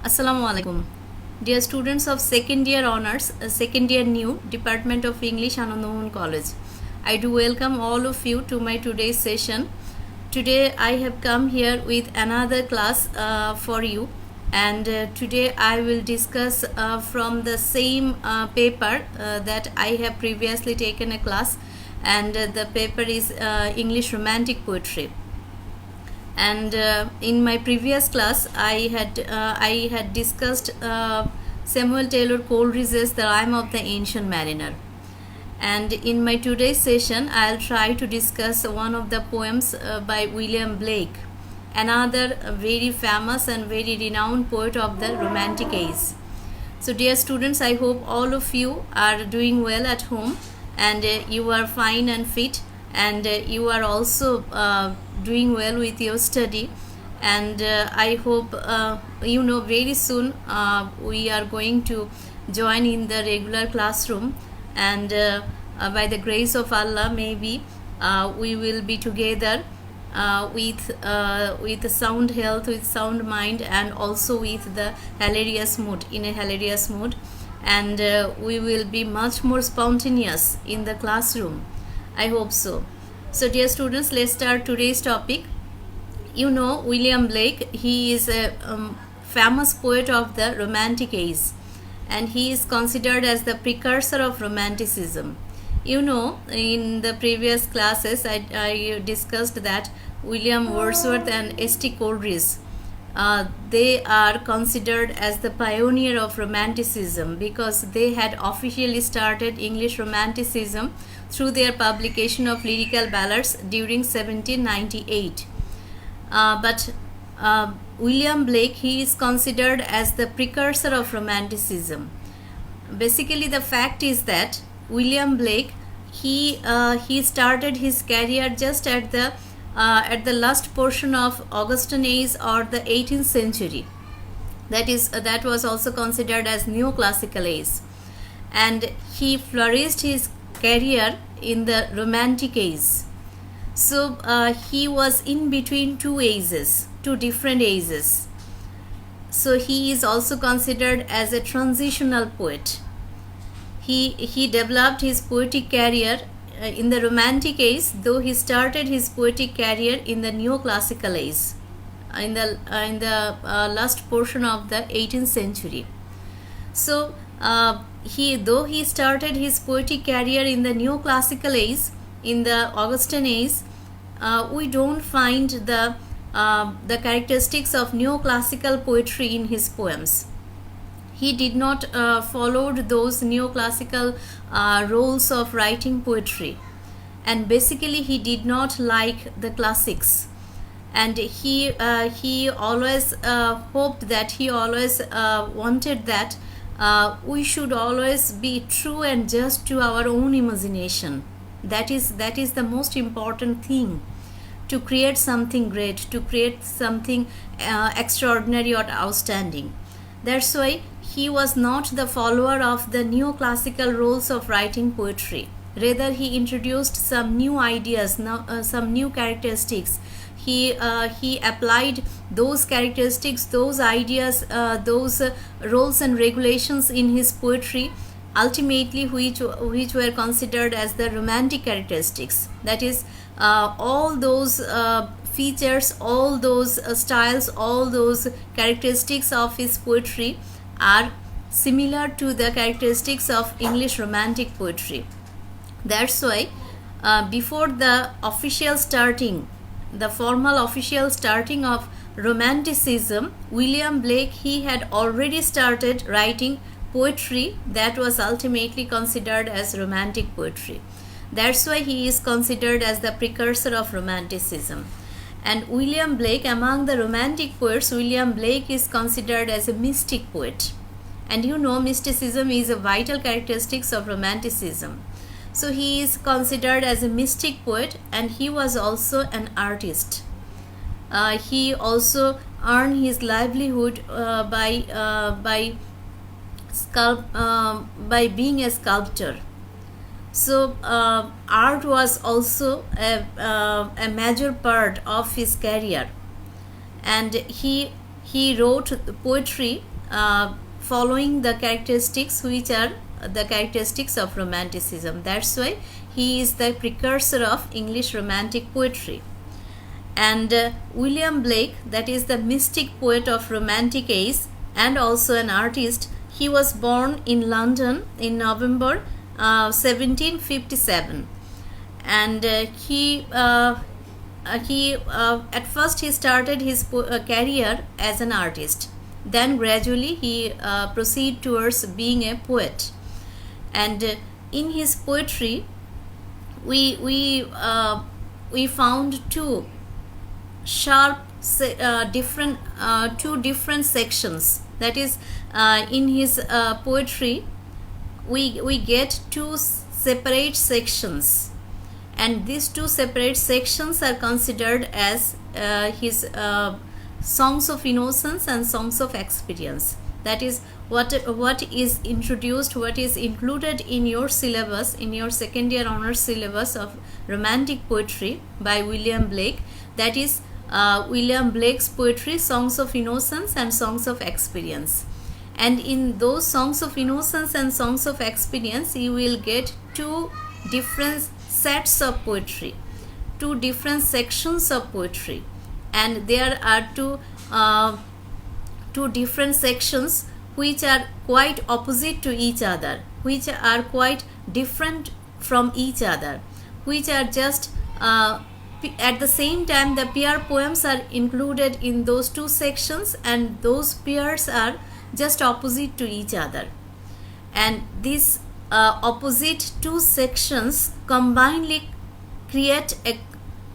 Assalamu alaikum. Dear students of second year honors, second year new Department of English, Anandamohan College, I do welcome all of you to my today's session. Today I have come here with another class for you, and today I will discuss from the same paper that I have previously taken a class, and the paper is English Romantic Poetry. And in my previous class I had discussed Samuel Taylor Coleridge's The Rime of the Ancient Mariner, and in my today's session I'll try to discuss one of the poems by William Blake, another very famous and very renowned poet of the Romantic age. So dear students, I hope all of you are doing well at home, and you are fine and fit, and you are also doing well with your study. And I hope very soon we are going to join in the regular classroom, and by the grace of Allah, maybe we will be together with sound health, with sound mind, and also with the hilarious mood, in a hilarious mood, and we will be much more spontaneous in the classroom. I hope so. So dear students, let's start today's topic. William Blake, he is a famous poet of the Romantic age, and he is considered as the precursor of Romanticism. In the previous classes I discussed that William Wordsworth and S.T. Coleridge, they are considered as the pioneer of Romanticism because they had officially started English Romanticism through their publication of lyrical ballads during 1798. But William Blake, he is considered as the precursor of Romanticism. Basically, the fact is that William Blake, he started his career just at the last portion of Augustan age or the 18th century. That was also considered as neoclassical age, and he flourished his career in the Romantic age. So he was in between two different ages. So he is also considered as a transitional poet. He developed his poetic career in the Romantic age, though he started his poetic career in the neoclassical age, in the last portion of the 18th century. So though he started his poetic career in the neoclassical age, in the Augustan age, we don't find the characteristics of neoclassical poetry in his poems. He did not follow those neoclassical roles of writing poetry, and basically he did not like the classics, and he always hoped that, he always wanted that we should always be true and just to our own imagination. That is the most important thing, to create something great, to create something extraordinary or outstanding. That's why he was not the follower of the neoclassical rules of writing poetry. Rather, he introduced some new ideas, some new characteristics. He applied those characteristics, those ideas, those rules and regulations in his poetry, ultimately which were considered as the romantic characteristics. That is, all those features, all those styles, all those characteristics of his poetry are similar to the characteristics of English Romantic poetry. That's why before the formal official starting of Romanticism, William Blake, he had already started writing poetry that was ultimately considered as Romantic poetry. That's why he is considered as the precursor of Romanticism. And William Blake, among the Romantic poets, William Blake is considered as a mystic poet. And mysticism is a vital characteristic of Romanticism. So he is considered as a mystic poet, and he was also an artist. He also earned his livelihood by being a sculptor. So art was also a major part of his career, and he wrote poetry following the characteristics which are the characteristics of romanticism. That's why he is the precursor of English romantic poetry. And William Blake, that is the mystic poet of romantic age and also an artist, he was born in London in November 1757. And he at first he started his career as an artist. Then gradually he proceeded towards being a poet. And in his poetry, we found two sharp two different sections. That is, in his poetry, we get two separate sections, and these two separate sections are considered as his songs of innocence and songs of experience. That is what is introduced, what is included in your syllabus, in your second year honors syllabus of romantic poetry by William Blake. That is William Blake's poetry, songs of innocence and songs of experience. And in those songs of innocence and songs of experience, you will get two different sets of poetry, two different sections of poetry, and there are two different sections which are quite opposite to each other, which are quite different from each other, which are just at the same time the pair poems are included in those two sections, and those pairs are just opposite to each other. And these opposite two sections combinedly create a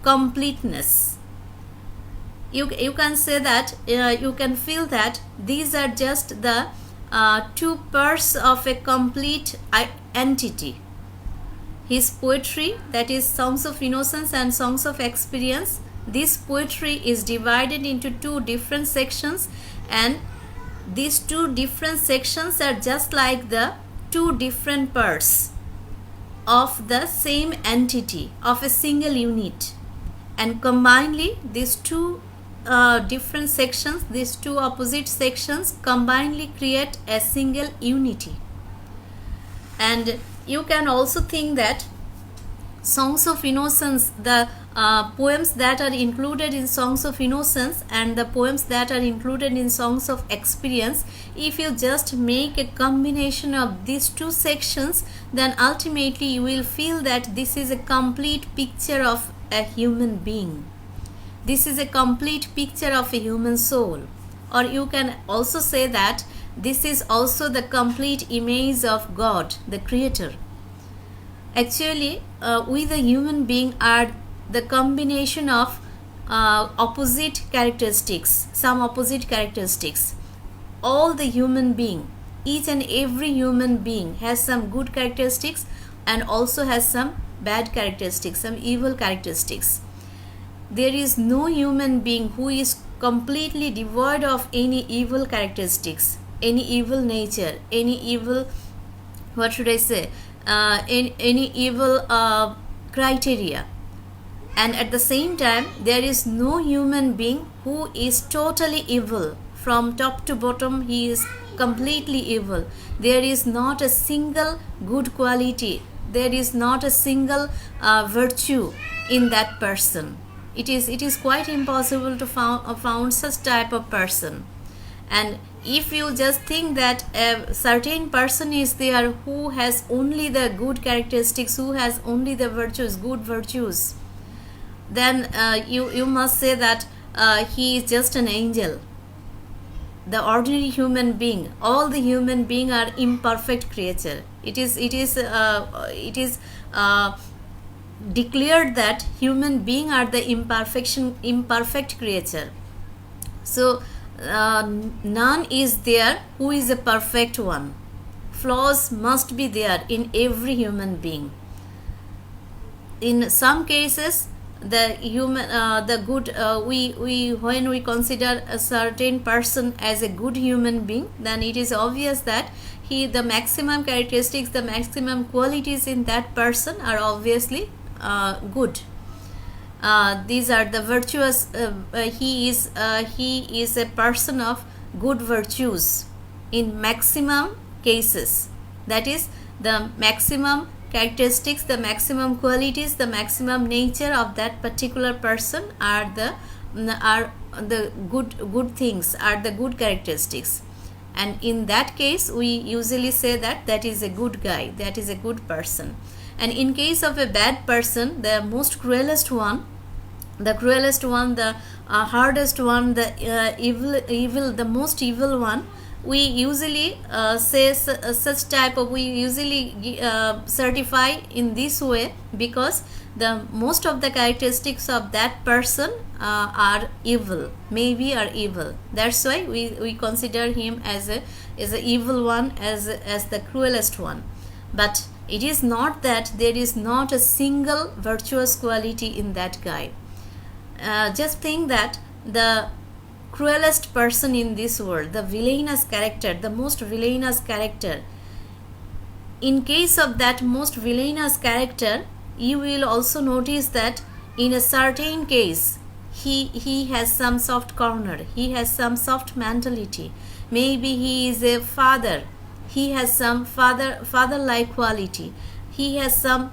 completeness. You can say that, you can feel that these are just the two parts of a complete entity. His poetry, that is songs of innocence and songs of experience, this poetry is divided into two different sections, and these two different sections are just like the two different parts of the same entity, of a single unit. And combinedly, these two different sections, these two opposite sections combinedly create a single unity. And you can also think that songs of innocence, the poems that are included in songs of innocence and the poems that are included in songs of experience, if you just make a combination of these two sections, then ultimately you will feel that this is a complete picture of a human being. This is a complete picture of a human soul. Or you can also say that this is also the complete image of God, the Creator. Actually, we the human being are the combination of opposite characteristics, some opposite characteristics. All the human being, each and every human being has some good characteristics and also has some bad characteristics, some evil characteristics. There is no human being who is completely devoid of any evil characteristics, any evil nature, any evil, what should I say, any evil criteria. And at the same time, there is no human being who is totally evil. From top to bottom, he is completely evil. There is not a single good quality. There is not a single virtue in that person. It is quite impossible to found such type of person. And if you just think that a certain person is there who has only the good characteristics, who has only the virtues, good virtues, then you must say that he is just an angel. The ordinary human being, all the human beings are imperfect creature. It is declared that human beings are the imperfect creature. So none is there who is a perfect one. Flaws must be there in every human being. In some cases, the human, the good, we when we consider a certain person as a good human being, then it is obvious that the maximum characteristics, the maximum qualities in that person are obviously good. These are the virtuous. He is a person of good virtues. in maximum cases. That is, the maximum characteristics, the maximum qualities, the maximum nature of that particular person are the good things, are the good characteristics. And in that case, we usually say that that is a good guy, that is a good person. And in case of a bad person, the most cruelest one, the hardest one, the the most evil one, we usually say such type of, we usually certify in this way, because the most of the characteristics of that person are evil, maybe are evil. That's why we consider him as a evil one, as the cruelest one. But it is not that there is not a single virtuous quality in that guy. Just think that the cruelest person in this world, the villainous character, the most villainous character, in case of that most villainous character, you will also notice that in a certain case, he has some soft corner, he has some soft mentality. Maybe he is a father, he has some father-like quality, he has some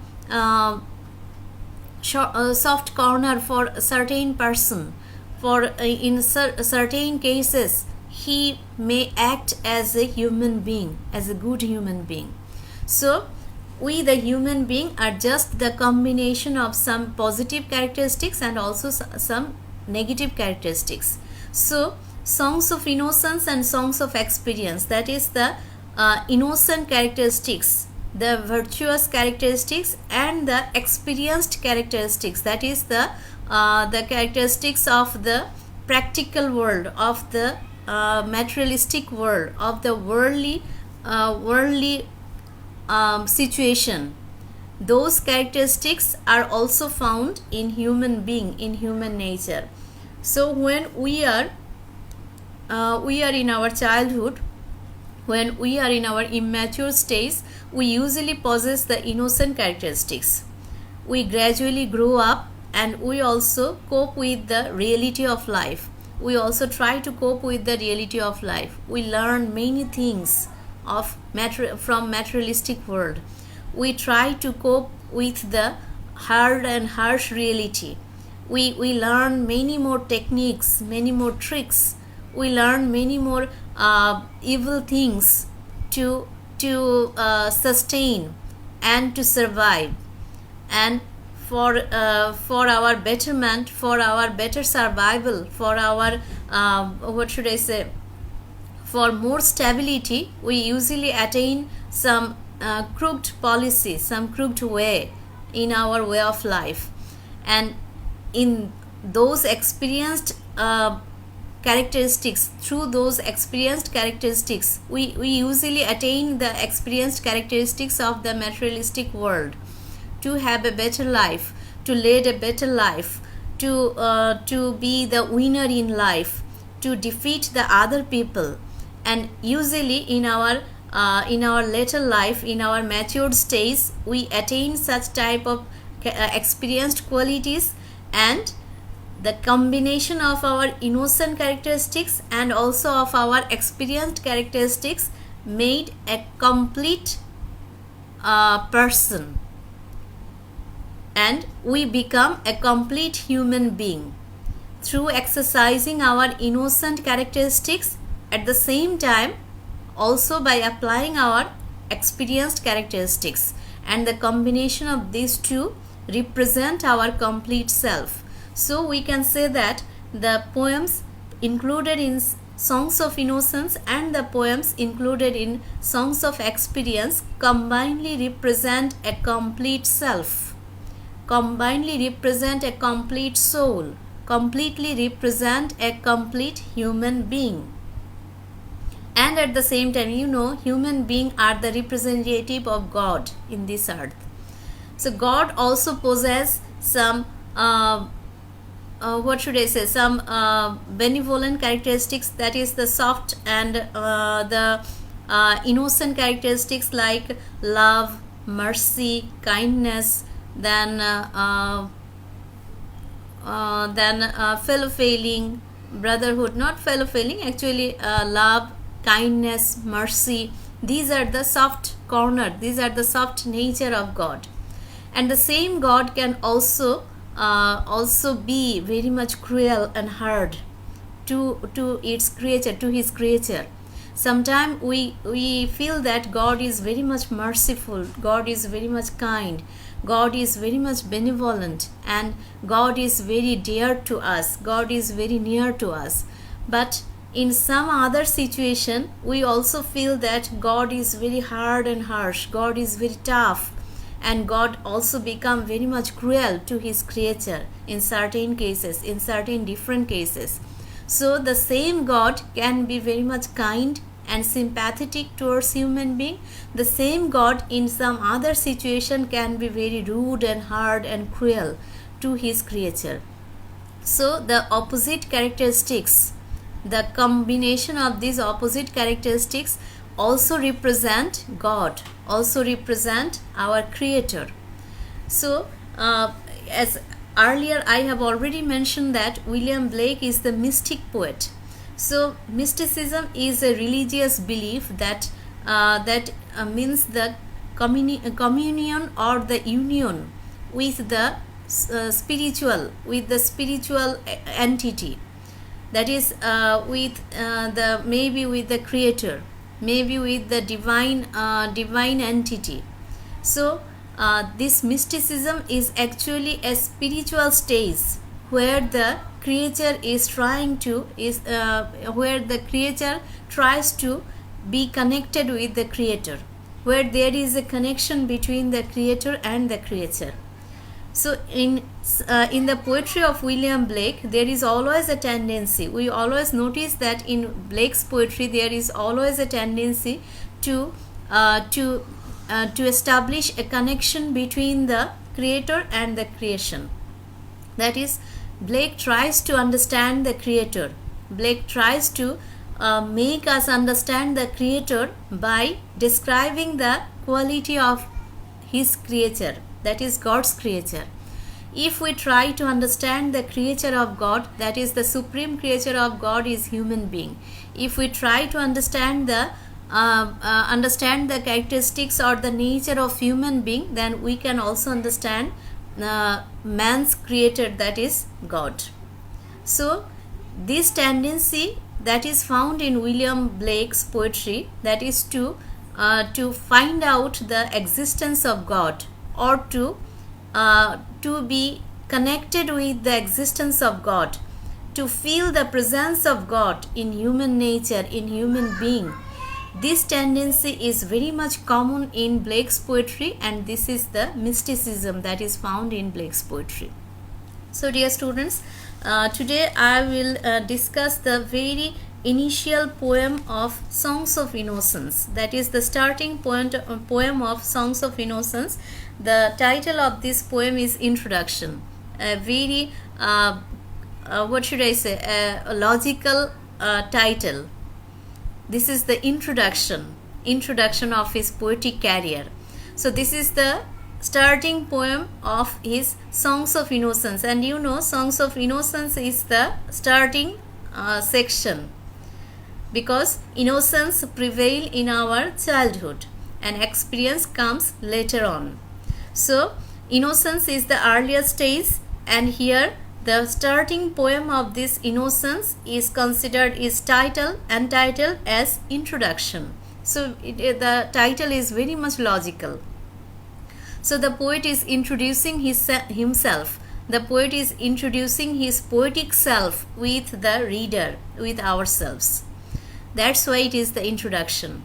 soft corner for a certain person. For in certain cases, he may act as a human being, as a good human being. So we, the human being, are just the combination of some positive characteristics and also some negative characteristics. So songs of innocence and songs of experience, that is the innocent characteristics, the virtuous characteristics, and the experienced characteristics, that is the characteristics of the practical world, of the materialistic world, of the worldly situation. Those characteristics are also found in human being, in human nature. So when we are in our childhood, when we are in our immature stage, we usually possess the innocent characteristics. We gradually grow up, and we also cope with the reality of life. We also try to cope with the reality of life. We learn many things from materialistic world. We try to cope with the hard and harsh reality. We learn many more techniques, many more tricks. We learn many more evil things to sustain and to survive. And for our betterment, for our better survival, for our for more stability, we usually attain some crooked policy, some crooked way in our way of life. And in those experienced characteristics, through those experienced characteristics, we usually attain the experienced characteristics of the materialistic world, to have a better life, to lead a better life, to be the winner in life, to defeat the other people. And usually in our later life, in our matured stage, we attain such type of experienced qualities, and the combination of our innocent characteristics and also of our experienced characteristics made a complete person, and we become a complete human being through exercising our innocent characteristics, at the same time also by applying our experienced characteristics. And the combination of these two represent our complete self. So we can say that the poems included in Songs of Innocence and the poems included in Songs of Experience combinedly represent a complete self, combinedly represent a complete soul, completely represent a complete human being. And at the same time, human beings are the representative of God in this earth. So God also possesses some some benevolent characteristics, that is the soft and the innocent characteristics like love, mercy, kindness, then fellow feeling, brotherhood, not fellow feeling, actually love, kindness, mercy. These are the soft corner, these are the soft nature of God. And the same God can also be very much cruel and hard to its creature, to his creature. Sometimes we feel that God is very much merciful, God is very much kind, God is very much benevolent, and God is very dear to us, God is very near to us. But in some other situation, we also feel that God is very hard and harsh, God is very tough, and God also become very much cruel to his creature in certain cases, in certain different cases. So the same God can be very much kind and sympathetic towards human being. The same God in some other situation can be very rude and hard and cruel to his creature. So the opposite characteristics, the combination of these opposite characteristics also represent God, also represent our creator. So as earlier I have already mentioned that William Blake is the mystic poet. So mysticism is a religious belief that means the communion or the union with the spiritual entity, that is maybe with the creator, maybe with the divine entity. So this mysticism is actually a spiritual stage where the creature where the creature tries to be connected with the creator, where there is a connection between the creator and the creature. So in the poetry of William Blake, there is always a tendency, we always notice that in Blake's poetry there is always a tendency to establish a connection between the creator and the creation. That is, Blake tries to understand the creator. Blake tries to make us understand the creator by describing the quality of his creature, that is God's creature. If we try to understand the creature of God, that is the supreme creature of God is human being. If we try to understand the characteristics or the nature of human being, then we can also understand man's creator, that is God. So this tendency that is found in William Blake's poetry, that is to find out the existence of God, or to be connected with the existence of God, to feel the presence of God in human nature, in human being. This tendency is very much common in Blake's poetry, and this is the mysticism that is found in Blake's poetry. So dear students, today I will discuss the very initial poem of Songs of Innocence, that is the starting poem of Songs of Innocence. The title of this poem is Introduction, a very a logical title. This is the introduction of his poetic career. So this is the starting poem of his Songs of Innocence, and you know Songs of Innocence is the starting section, because innocence prevail in our childhood and experience comes later on. So innocence is the earlier stage, and here the starting poem of this innocence is entitled as Introduction. So the title is very much logical. So the poet is introducing himself. The poet is introducing his poetic self with the reader, with ourselves. That's why it is the introduction.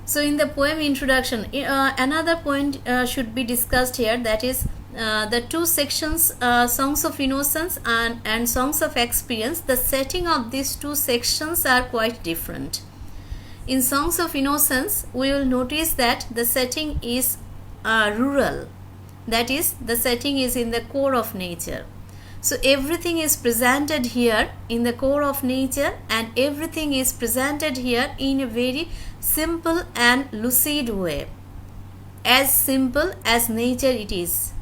So in the poem introduction, another point should be discussed here, that is the two sections, Songs of Innocence and Songs of Experience. The setting of these two sections are quite different. In Songs of Innocence, we will notice that the setting is rural, that is, the setting is in the core of nature. So everything is presented here in the core of nature, and everything is presented here in a very simple and lucid way, as simple as nature it is.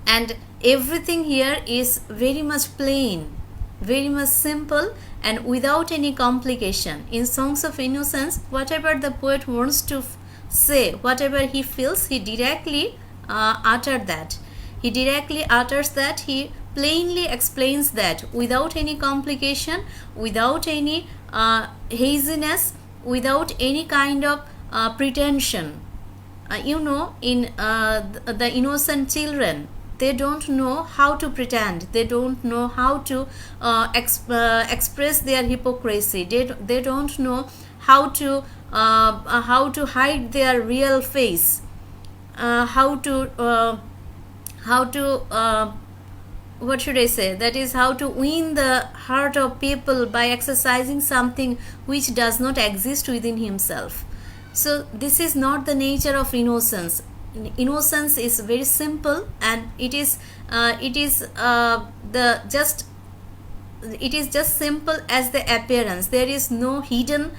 And everything here is very much plain, very much simple, and without any complication. In Songs of Innocence, whatever the poet wants to say, whatever he feels, he directly utters that. He directly utters that, he plainly explains that without any complication, without any haziness, without any kind of pretension. In the innocent children, they don't know how to pretend, they don't know how to express their hypocrisy, they don't know how to hide their real face, how to what should I say, that is, how to win the heart of people by exercising something which does not exist within himself. So this is not the nature of innocence. Innocence is very simple, and it is just simple as the appearance. There is no hidden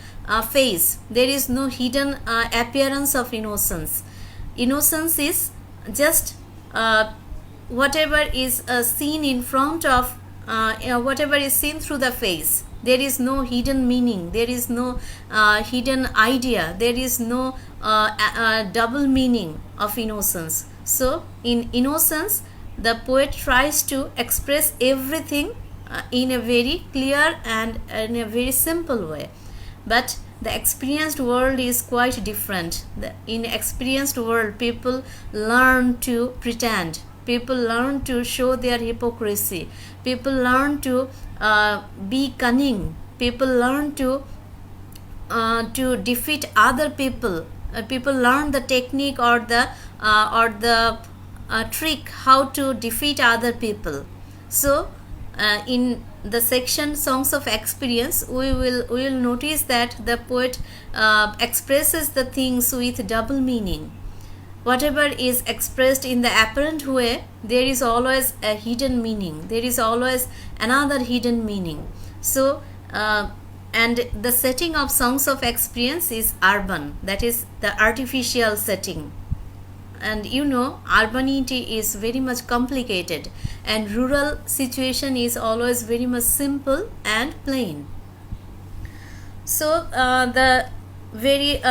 face, there is no hidden appearance of innocence. Innocence is just whatever is seen in front of, whatever is seen through the face. There is no hidden meaning, there is no hidden idea, there is no double meaning of innocence. So in innocence, the poet tries to express everything in a very clear and in a very simple way. But the experienced world is quite different. In experienced world, people learn to pretend, people learn to show their hypocrisy, people learn to be cunning, people learn to defeat other people, people learn the technique or the trick how to defeat other people. So in the section Songs of Experience, we will notice that the poet expresses the things with double meaning. Whatever is expressed in the apparent way, there is always a hidden meaning, there is always another hidden meaning. So and the setting of Songs of Experience is urban, that is the artificial setting. And urbanity is very much complicated, and rural situation is always very much simple and plain. So the very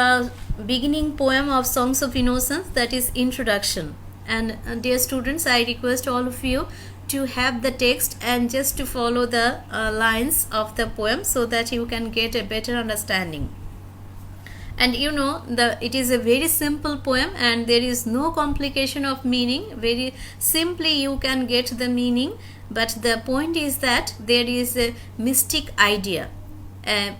beginning poem of Songs of Innocence, that is introduction. And dear students, I request all of you to have the text and just to follow the lines of the poem so that you can get a better understanding. And it is a very simple poem, and there is no complication of meaning. Very simply you can get the meaning, but the point is that there is a mystic idea.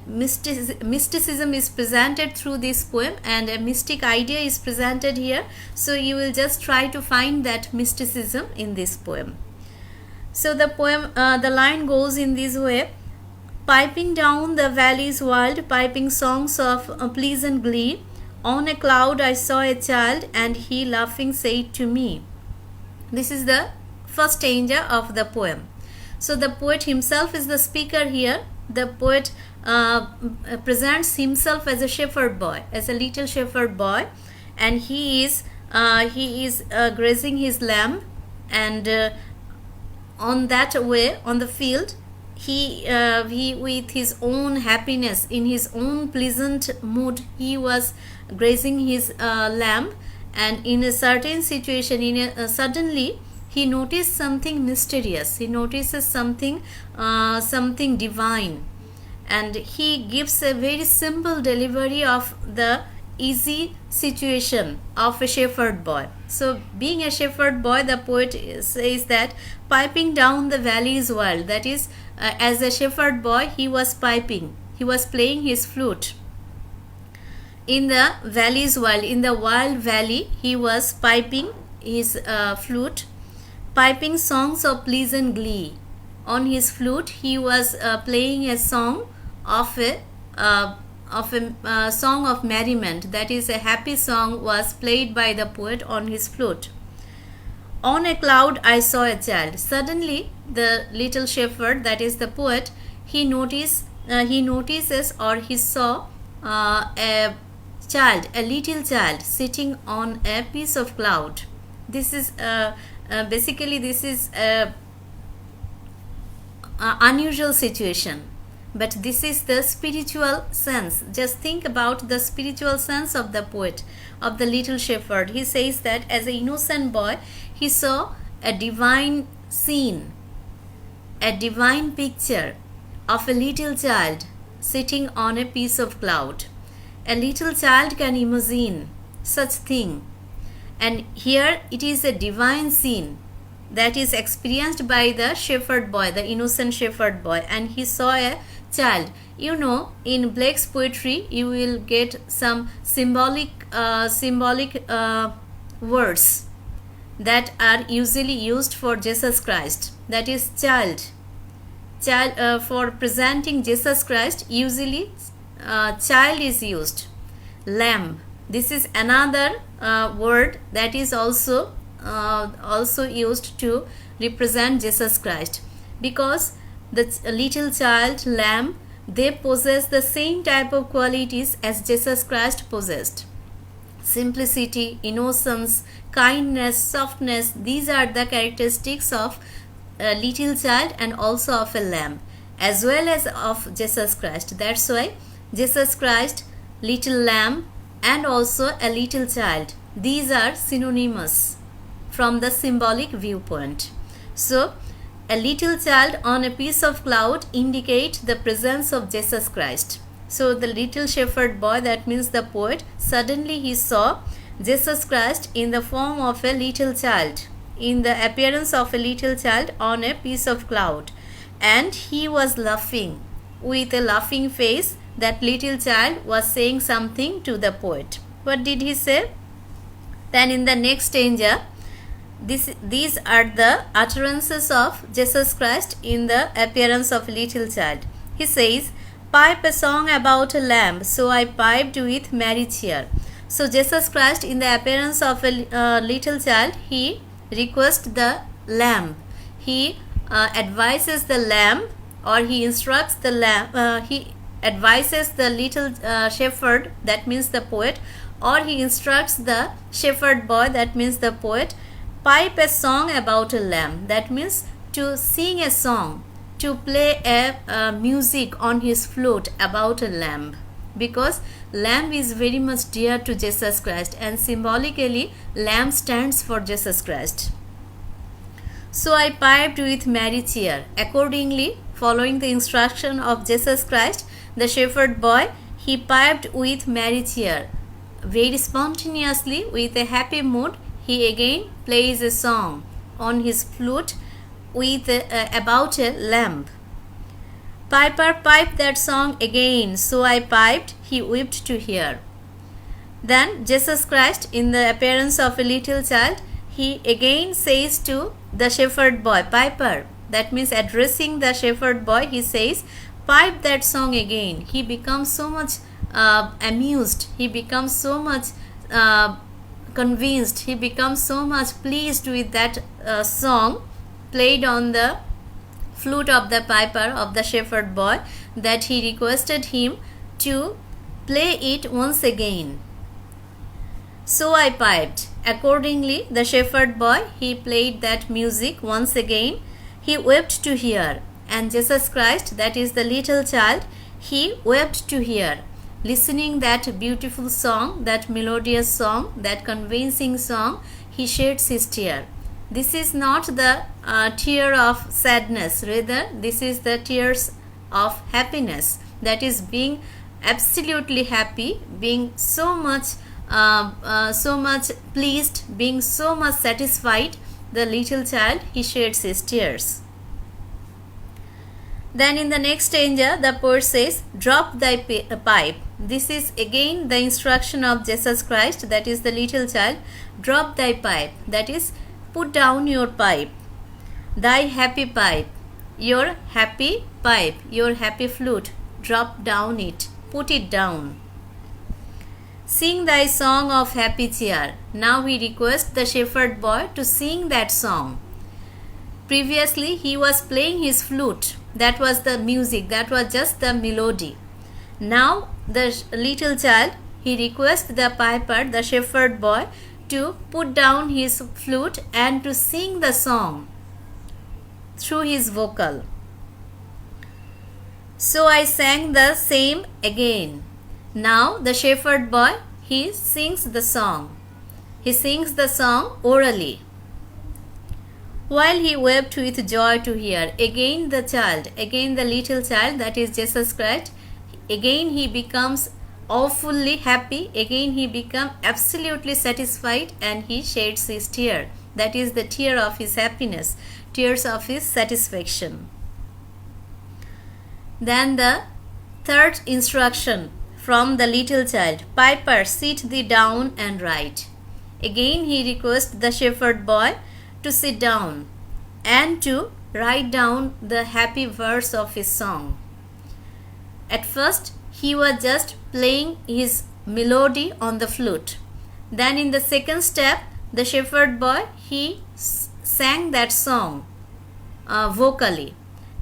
Mysticism is presented through this poem, and a mystic idea is presented here. So you will just try to find that mysticism in this poem. So the poem, the line goes in this way: piping down the valley's wild, piping songs of pleasant glee. On a cloud I saw a child, and he laughing said to me. This is the first stanza of the poem. So the poet himself is the speaker here. The poet presents himself as a shepherd boy, as a little shepherd boy, and he is grazing his lamb, and on that way on the field, he with his own happiness, in his own pleasant mood, he was grazing his lamb, and in a certain situation, suddenly he noticed something mysterious, he notices something divine, and he gives a very simple delivery of the easy situation of a shepherd boy. So being a shepherd boy, the poet says that piping down the valley's wild, that is, as a shepherd boy, he was piping, he was playing his flute in the valley's wild, in the wild valley. He was piping his flute, piping songs of pleasant glee. On his flute he was playing a song of a song of merriment, that is, a happy song was played by the poet on his flute. On a cloud I saw a child. Suddenly the little shepherd, that is the poet, he notices or he saw a child, a little child sitting on a piece of cloud. This is basically this is a unusual situation. But this is the spiritual sense. Just think about the spiritual sense of the poet, of the little shepherd. He says that as an innocent boy, he saw a divine scene, a divine picture of a little child sitting on a piece of cloud. A little child can imagine such thing. And here it is a divine scene that is experienced by the shepherd boy, the innocent shepherd boy, and he saw a child. You know, in Blake's poetry, you will get some symbolic words that are usually used for Jesus Christ. That is child. For presenting Jesus Christ, usually child is used. Lamb. This is another word that is also used to represent Jesus Christ, because the little child, lamb, they possess the same type of qualities as Jesus Christ possessed. Simplicity, innocence, kindness, softness, these are the characteristics of a little child and also of a lamb, as well as of Jesus Christ. That's why Jesus Christ, little lamb, and also a little child, these are synonymous from the symbolic viewpoint. So a little child on a piece of cloud indicate the presence of Jesus Christ. So the little shepherd boy, that means the poet, suddenly he saw Jesus Christ in the form of a little child, in the appearance of a little child on a piece of cloud, and he was laughing with a laughing face. That little child was saying something to the poet. What did he say? Then in the next stanza, these are the utterances of Jesus Christ in the appearance of a little child. He says, "Pipe a song about a lamb, so I piped with merry cheer." So Jesus Christ in the appearance of a little child, he requests the lamb. He advises the lamb, or he instructs the lamb. He advises the little shepherd, that means the poet, or he instructs the shepherd boy, that means the poet, pipe a song about a lamb. That means to sing a song, to play a music on his flute about a lamb, because lamb is very much dear to Jesus Christ, and symbolically lamb stands for Jesus Christ. So I piped with merry cheer. Accordingly, following the instruction of Jesus Christ, the shepherd boy, he piped with merry cheer. Very spontaneously, with a happy mood, he again plays a song on his flute with about a lamb. Piper piped that song again, so I piped, he wept to hear. Then Jesus Christ, in the appearance of a little child, he again says to the shepherd boy, Piper, that means addressing the shepherd boy, he says, pipe that song again. He becomes so much amused, he becomes so much convinced, he becomes so much pleased with that song played on the flute of the piper of the shepherd boy, that he requested him to play it once again. So I piped. Accordingly, the shepherd boy, he played that music once again. He wept to hear. And Jesus Christ, that is the little child, he wept to hear. Listening that beautiful song, that melodious song, that convincing song, he sheds his tear. This is not the tear of sadness, rather this is the tears of happiness, that is being absolutely happy, being so much pleased, being so much satisfied. The little child, he sheds his tears. Then in the next stanza, the poet says, drop thy pipe. This is again the instruction of Jesus Christ, that is the little child. Drop thy pipe, that is put down your pipe. Thy happy pipe, your happy pipe, your happy flute, drop down it, put it down. Sing thy song of happy cheer. Now he requests the shepherd boy to sing that song. Previously he was playing his flute. That was the music, that was just the melody. Now the little child, he requests the piper, the shepherd boy, to put down his flute and to sing the song through his vocal. So I sang the same again. Now the shepherd boy, he sings the song. He sings the song orally. While he wept with joy to hear, again the child, again the little child, that is Jesus Christ, again he becomes awfully happy, again he becomes absolutely satisfied, and he sheds his tear. That is the tear of his happiness, tears of his satisfaction. Then the third instruction from the little child, Piper, sit thee down and write. Again he requests the shepherd boy to sit down and to write down the happy verse of his song. At first he was just playing his melody on the flute. Then in the second step, the shepherd boy, he sang that song vocally.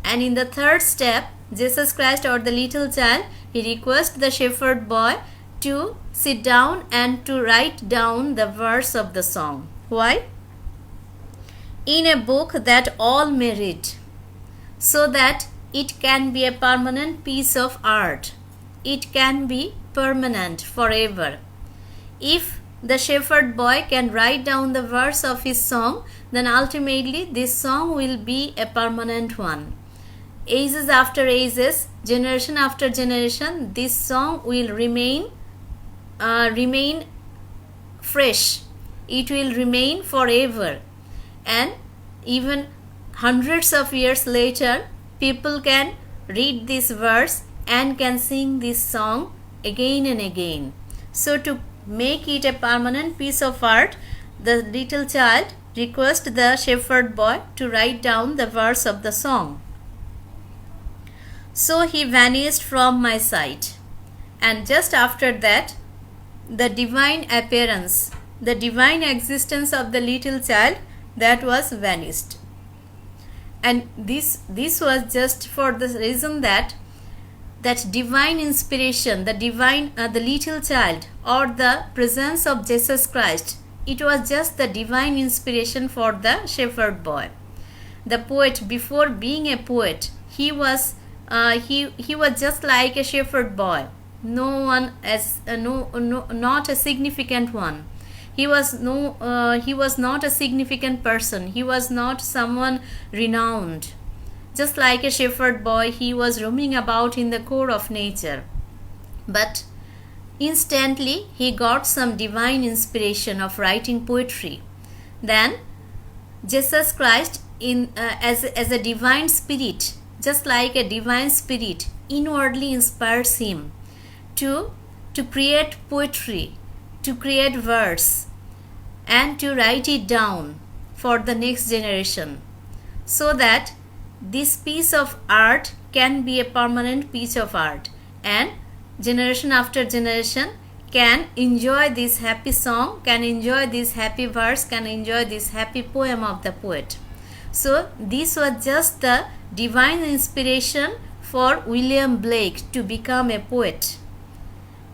And in the third step, Jesus Christ or the little child, he requests the shepherd boy to sit down and to write down the verse of the song. Why? In a book that all may read, so that it can be a permanent piece of art. It can be permanent forever. If the shepherd boy can write down the verse of his song, then ultimately this song will be a permanent one. Ages after ages, generation after generation, this song will remain fresh. It will remain forever. And even hundreds of years later, people can read this verse and can sing this song again and again. So to make it a permanent piece of art, the little child requests the shepherd boy to write down the verse of the song. So he vanished from my sight. And just after that, the divine appearance, the divine existence of the little child, that was vanished. And this was just for the reason that divine inspiration, the little child or the presence of Jesus Christ, it was just the divine inspiration for the shepherd boy. The poet, before being a poet, he was just like a shepherd boy, not a significant one. He was not a significant person. He was not someone renowned. Just like a shepherd boy, he was roaming about in the core of nature. But instantly he got some divine inspiration of writing poetry. Then Jesus Christ, as a divine spirit, just like a divine spirit, inwardly inspires him to create poetry, to create verse, and to write it down for the next generation, so that this piece of art can be a permanent piece of art, and generation after generation can enjoy this happy song, can enjoy this happy verse, can enjoy this happy poem of the poet. So this was just the divine inspiration for William Blake to become a poet.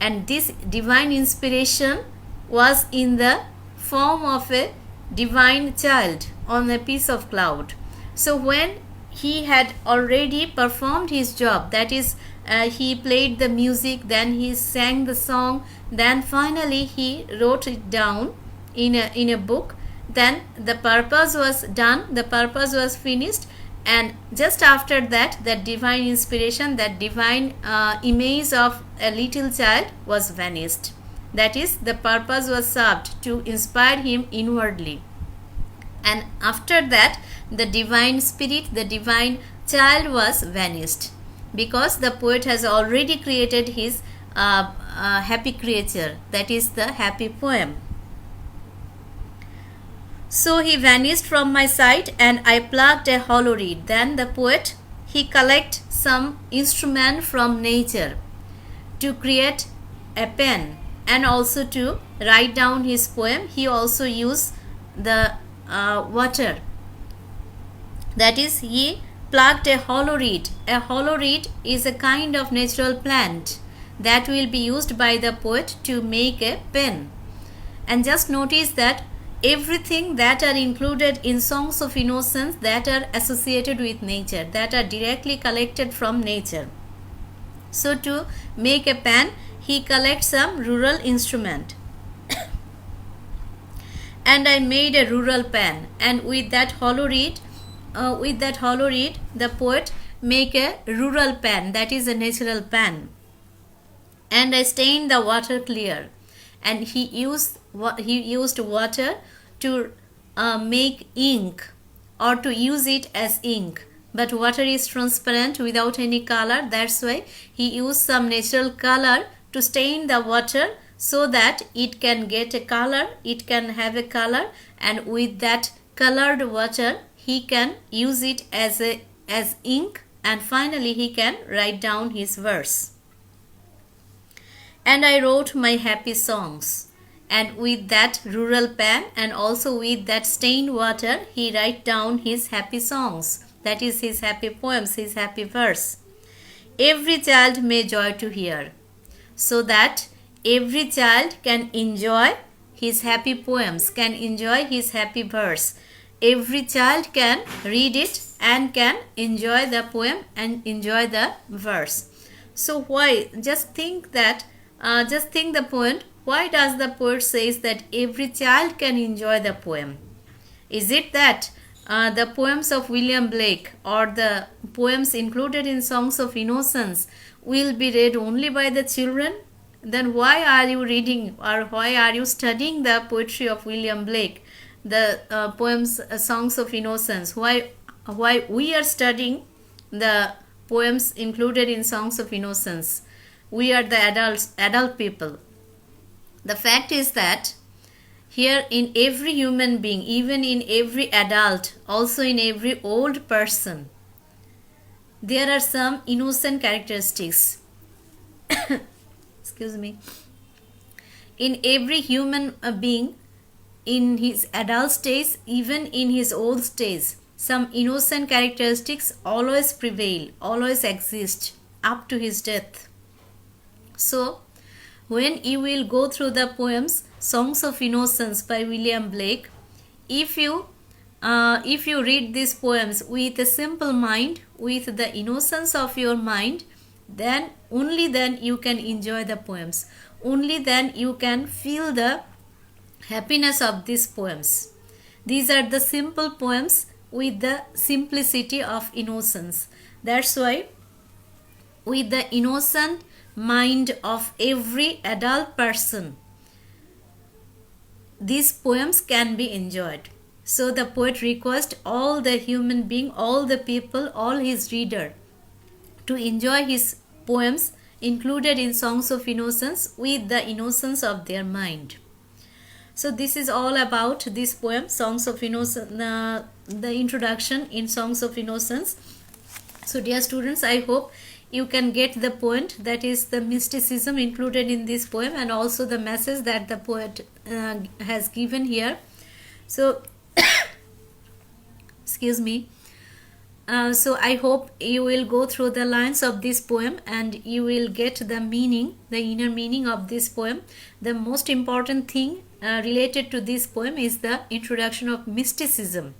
And this divine inspiration was in the form of a divine child on a piece of cloud. So when he had already performed his job, that is, he played the music, then he sang the song, then finally he wrote it down in a book, then the purpose was done, the purpose was finished, and just after that, that divine inspiration, that divine image of a little child was vanished. That is, the purpose was served to inspire him inwardly. And after that, the divine spirit, the divine child was vanished, because the poet has already created his happy creature, that is the happy poem. So he vanished from my sight, and I plucked a hollow reed. Then the poet, he collect some instrument from nature to create a pen and also to write down his poem. He also used the water. That is, he plucked a hollow reed. A hollow reed is a kind of natural plant that will be used by the poet to make a pen. And just notice that everything that are included in songs of innocence, that are associated with nature, that are directly collected from nature. So to make a pen, he collects some rural instrument. And I made a rural pen, and with that hollow reed, the poet make a rural pen, that is a natural pen. And I stained the water clear, and he used water to make ink, or to use it as ink. But water is transparent without any color, that's why he used some natural color to stain the water, so that it can get a color, it can have a color, and with that colored water he can use it as ink, and finally he can write down his verse. And I wrote my happy songs, and with that rural pen and also with that stained water he write down his happy songs, that is his happy poems, his happy verse. Every child may joy to hear, so that every child can enjoy his happy poems, can enjoy his happy verse. Every child can read it and can enjoy the poem and enjoy the verse. So why, just think the point, why does the poet says that every child can enjoy the poem? Is it that the poems of William Blake or the poems included in Songs of Innocence will be read only by the children? Then why are you reading, or why are you studying the poetry of William Blake, the poems, Songs of Innocence? Why we are studying the poems included in Songs of Innocence? We are the adult people. The fact is that here in every human being, even in every adult, also in every old person, there are some innocent characteristics. Excuse me. In every human being, in his adult stage, even in his old stage, some innocent characteristics always prevail, always exist up to his death. So, when you will go through the poems Songs of Innocence by William Blake, if you read these poems with a simple mind, with the innocence of your mind, then only then you can enjoy the poems. Only then you can feel the happiness of these poems. These are the simple poems with the simplicity of innocence. That's why with the innocent mind of every adult person, these poems can be enjoyed. So the poet requests all the human being, all the people, all his reader to enjoy his poems included in Songs of Innocence with the innocence of their mind. So this is all about this poem, Songs of Innocence, the introduction in Songs of Innocence. So dear students, I hope you can get the point, that is the mysticism included in this poem and also the message that the poet has given here. So excuse me. So I hope you will go through the lines of this poem and you will get the meaning, the inner meaning of this poem. The most important thing related to this poem is the introduction of mysticism.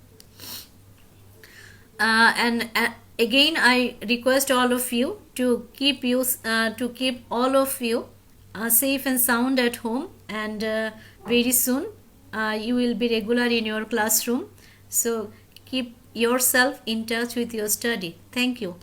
And again, I request all of you to keep all of you safe and sound at home, and very soon you will be regular in your classroom. So keep yourself in touch with your study. Thank you.